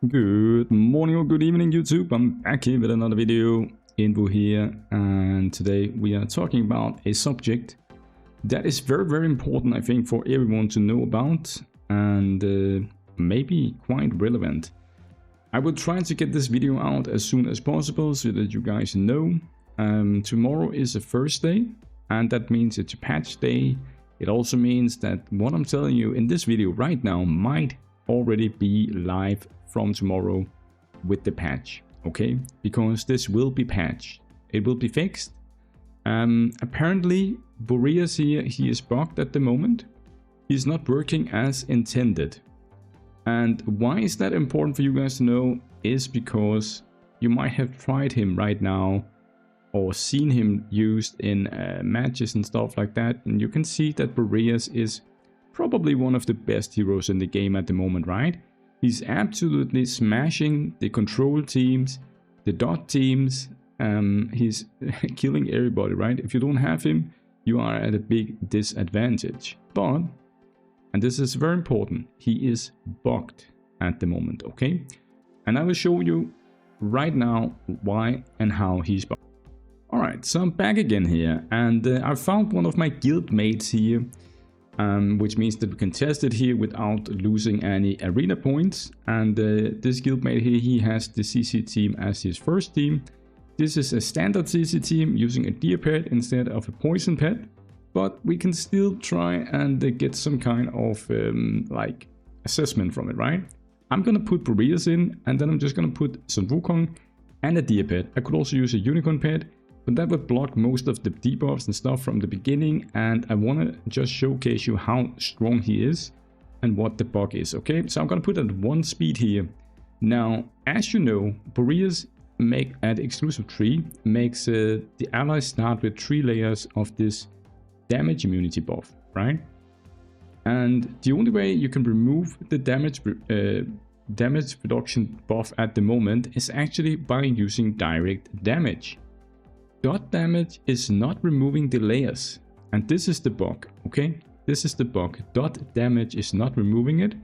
Good morning or good evening YouTube, I'm back here with another video. Invu here, and today we are talking about a subject that is very important, I think, for everyone to know about, and maybe quite relevant. I will try to get this video out as soon as possible so that you guys know. Tomorrow is the first day, and that means it's a patch day. It also means that what I'm telling you in this video right now might already be live from tomorrow with the patch, okay? Because this will be patched, it will be fixed. Apparently Boreas here, he is bugged at the moment. He's not working as intended. And why is that important for you guys to know is because you might have tried him right now or seen him used in matches and stuff like that, and you can see that Boreas is probably one of the best heroes in the game at the moment, right? He's absolutely smashing the control teams, the dot teams. He's killing everybody, right? If you don't have him, you are at a big disadvantage. But, and this is very important, he is bugged at the moment, okay? And I will show you right now why and how he's bugged. Alright, so I'm back again here, and I found one of my guild mates here. Which means that we can test it here without losing any arena points. And this guildmate here, he has the CC team as his first team. This is a standard CC team using a deer pet instead of a poison pet, but we can still try and get some kind of like assessment from it, right? I'm gonna put Boreas in, and then I'm just gonna put some Wukong and a deer pet. I could also use a unicorn pet, but that would block most of the debuffs and stuff from the beginning, and I want to just showcase you how strong he is and what the bug is, okay? So I'm going to put at 1 speed here. Now, as you know, Boreas at exclusive 3 makes the allies start with 3 layers of this damage immunity buff, right? And the only way you can remove the damage reduction buff at the moment is actually by using direct damage. Dot damage is not removing the layers, and this is the bug, okay? This is the bug. Dot damage is not removing it,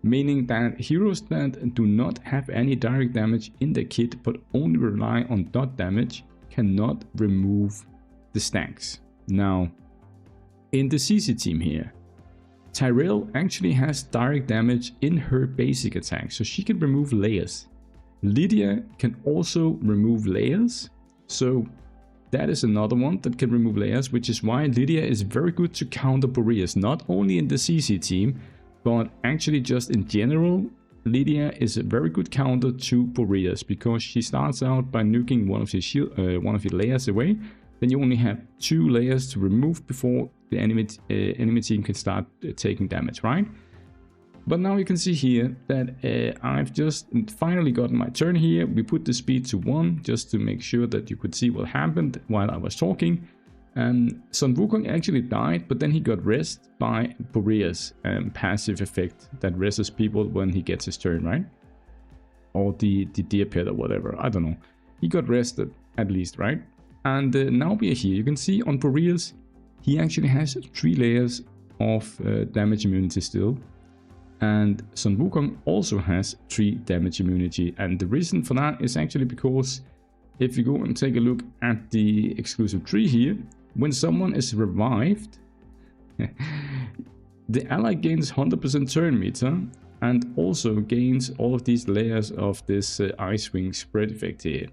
meaning that heroes that do not have any direct damage in their kit but only rely on dot damage cannot remove the stacks. Now, in the CC team here, Tyrell actually has direct damage in her basic attack, so she can remove layers. Lydia can also remove layers. So that is another one that can remove layers, which is why Lydia is very good to counter Boreas, not only in the CC team, but actually just in general. Lydia is a very good counter to Boreas because she starts out by nuking one of your layers away. Then you only have 2 layers to remove before the enemy team can start taking damage, right? But now you can see here that I've just finally gotten my turn here. We put the speed to 1 just to make sure that you could see what happened while I was talking. Sun Wukong actually died, but then he got rest by Boreas, passive effect that rests people when he gets his turn, right? Or the deer pet or whatever, I don't know. He got rested at least, right? And now we are here. You can see on Boreas, he actually has 3 layers of damage immunity still. And Sun Wukong also has 3 damage immunity, and the reason for that is actually because if you go and take a look at the exclusive tree here, when someone is revived, the ally gains 100% turn meter and also gains all of these layers of this Ice Wing spread effect here.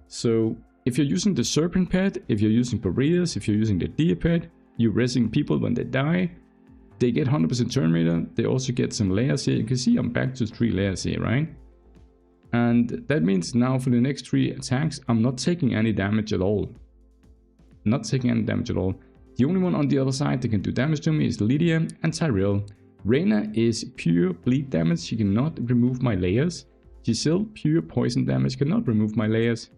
So if you're using the Serpent pet, if you're using Boreas, if you're using the Deer pet, you're resing people when they die. They get 100% turn meter. They also get some layers here. You can see I'm back to 3 layers here, right? And that means now for the next 3 attacks, I'm not taking any damage at all. Not taking any damage at all. The only one on the other side that can do damage to me is Lydia and Tyrell. Reyna is pure bleed damage. She cannot remove my layers. Giselle, pure poison damage, cannot remove my layers.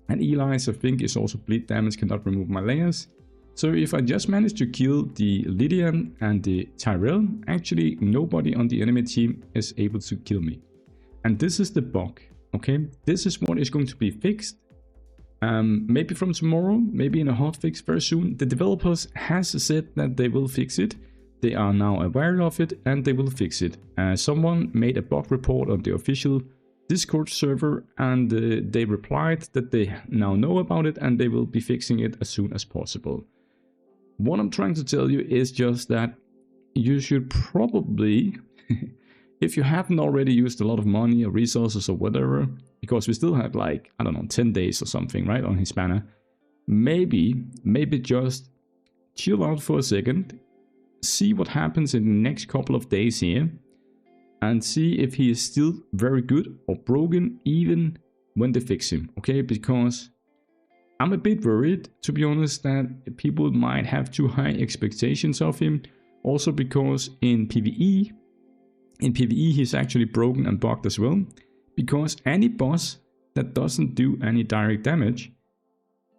And Elias, I think, is also bleed damage, cannot remove my layers. So if I just manage to kill the Lydia and the Tyrell, actually nobody on the enemy team is able to kill me. And this is the bug, okay? This is what is going to be fixed. Maybe from tomorrow, maybe in a hotfix very soon. The developers has said that they will fix it. They are now aware of it and they will fix it. Someone made a bug report on the official Discord server, and they replied that they now know about it and they will be fixing it as soon as possible. What I'm trying to tell you is just that you should probably, if you haven't already used a lot of money or resources or whatever, because we still have like, I don't know, 10 days or something, right, on his banner, maybe just chill out for a second, see what happens in the next couple of days here, and see if he is still very good or broken even when they fix him, okay? Because I'm a bit worried, to be honest, that people might have too high expectations of him. Also because in PvE he's actually broken and bugged as well. Because any boss that doesn't do any direct damage,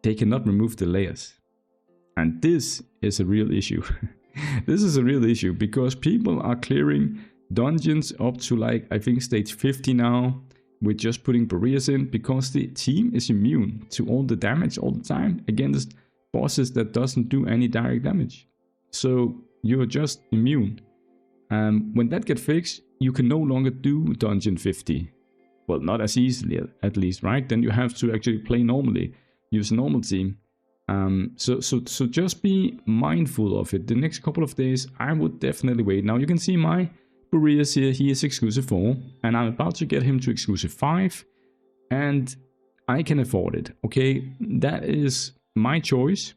they cannot remove the layers. And this is a real issue. This is a real issue because people are clearing dungeons up to like, I think stage 50 now, with just putting Boreas in, because the team is immune to all the damage all the time against bosses that doesn't do any direct damage. So you're just immune. When that gets fixed, you can no longer do dungeon 50. Well, not as easily at least, right? Then you have to actually play normally, use a normal team. So just be mindful of it. The next couple of days, I would definitely wait. Now you can see my Boreas here, he is exclusive 4, and I'm about to get him to exclusive 5, and I can afford it, okay? That is my choice.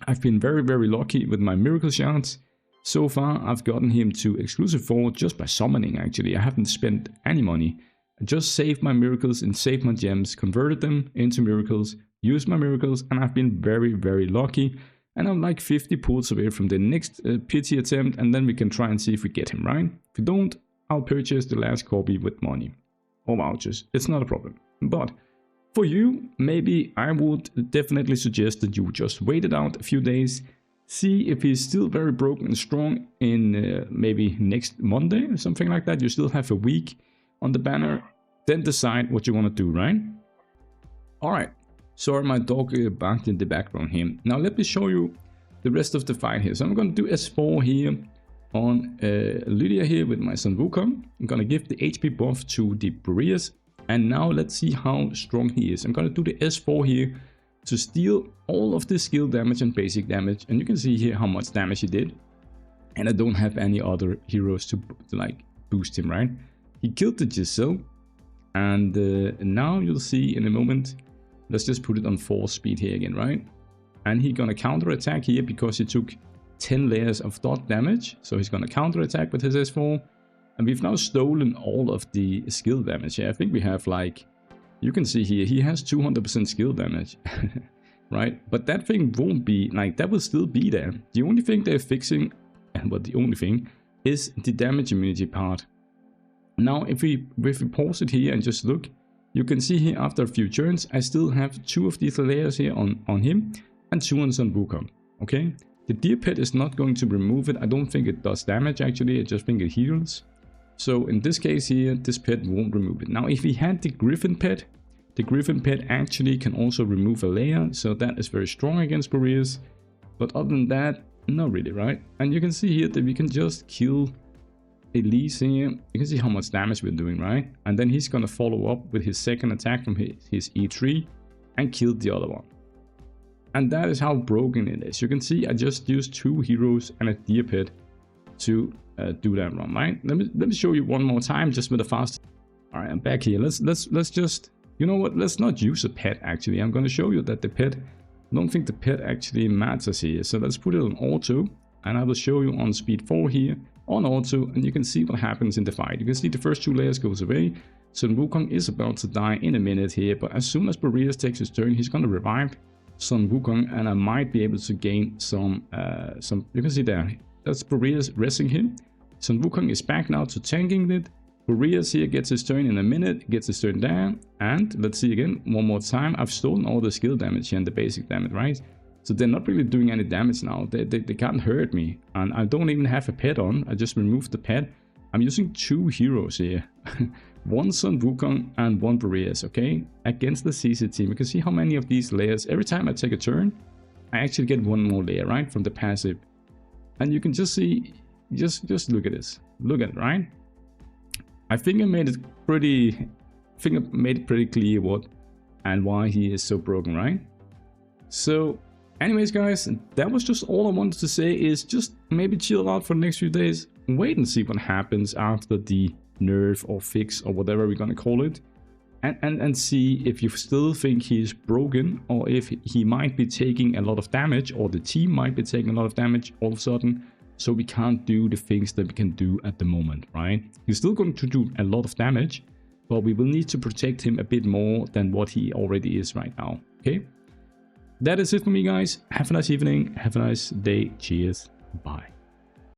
I've been very, very lucky with my miracle shards. So far, I've gotten him to exclusive 4 just by summoning, actually. I haven't spent any money. I just saved my miracles and saved my gems, converted them into miracles, used my miracles, and I've been very, very lucky. And I'm like 50 pulls away from the next pity attempt, and then we can try and see if we get him, right? If we don't, I'll purchase the last copy with money or vouchers. It's not a problem. But for you, maybe I would definitely suggest that you just wait it out a few days, see if he's still very broken and strong in maybe next Monday or something like that. You still have a week on the banner, then decide what you want to do, right? Alright. Sorry, my dog barked in the background here. Now let me show you the rest of the fight here. So I'm going to do S4 here on Lydia here with my son Wukong. I'm going to give the HP buff to the Boreas. And now let's see how strong he is. I'm going to do the S4 here to steal all of the skill damage and basic damage. And you can see here how much damage he did. And I don't have any other heroes to like boost him, right? He killed the Giselle. And now you'll see in a moment. Let's just put it on 4 speed here again, right? And he's gonna counter attack here because he took 10 layers of dot damage. So he's gonna counter attack with his S4. And we've now stolen all of the skill damage here. I think we have like, you can see here, he has 200% skill damage, right? But that thing won't be, like, that will still be there. The only thing they're fixing, well, the only thing, is the damage immunity part. Now, if we pause it here and just look, you can see here after a few turns, I still have 2 of these layers here on him and 2 on Son Wukong, okay? The deer pet is not going to remove it. I don't think it does damage actually, I just think it heals. So in this case here, this pet won't remove it. Now if we had the griffin pet actually can also remove a layer, so that is very strong against Boreas. But other than that, not really, right? And you can see here that we can just kill Elise here. You can see how much damage we're doing, right? And then he's gonna follow up with his second attack from his E3 and kill the other one. And that is how broken it is. You can see I just used 2 heroes and a deer pet to do that run, right? Let me show you one more time just with a fast. All right, I'm back here. Let's just, you know what? Let's not use a pet actually. I'm gonna show you that the pet, I don't think the pet actually matters here. So let's put it on auto, and I will show you on speed 4 here on auto, and you can see what happens in the fight. You can see the first 2 layers goes away. Son Wukong is about to die in a minute here, but as soon as Boreas takes his turn, he's gonna revive Son Wukong, and I might be able to gain some. You can see there, that's Boreas resting him. Son Wukong is back now to tanking it. Boreas here gets his turn in a minute, gets his turn down, and let's see again, one more time. I've stolen all the skill damage here and the basic damage, right? So they're not really doing any damage now. They can't hurt me, and I don't even have a pet on. I just removed the pet. I'm using 2 heroes here. 1 Son Wukong and 1 Boreas, okay? Against the CC team. You can see how many of these layers, every time I take a turn, I actually get 1 more layer, right? From the passive. And you can just see, just look at this. Look at it, right? I think I made it pretty clear what and why he is so broken, right? So anyways, guys, that was just all I wanted to say, is just maybe chill out for the next few days. Wait and see what happens after the nerf or fix or whatever we're gonna call it. And see if you still think he's broken, or if he might be taking a lot of damage, or the team might be taking a lot of damage all of a sudden, so we can't do the things that we can do at the moment, right? He's still going to do a lot of damage, but we will need to protect him a bit more than what he already is right now, okay? That is it for me, guys. Have a nice evening, have a nice day, cheers, bye.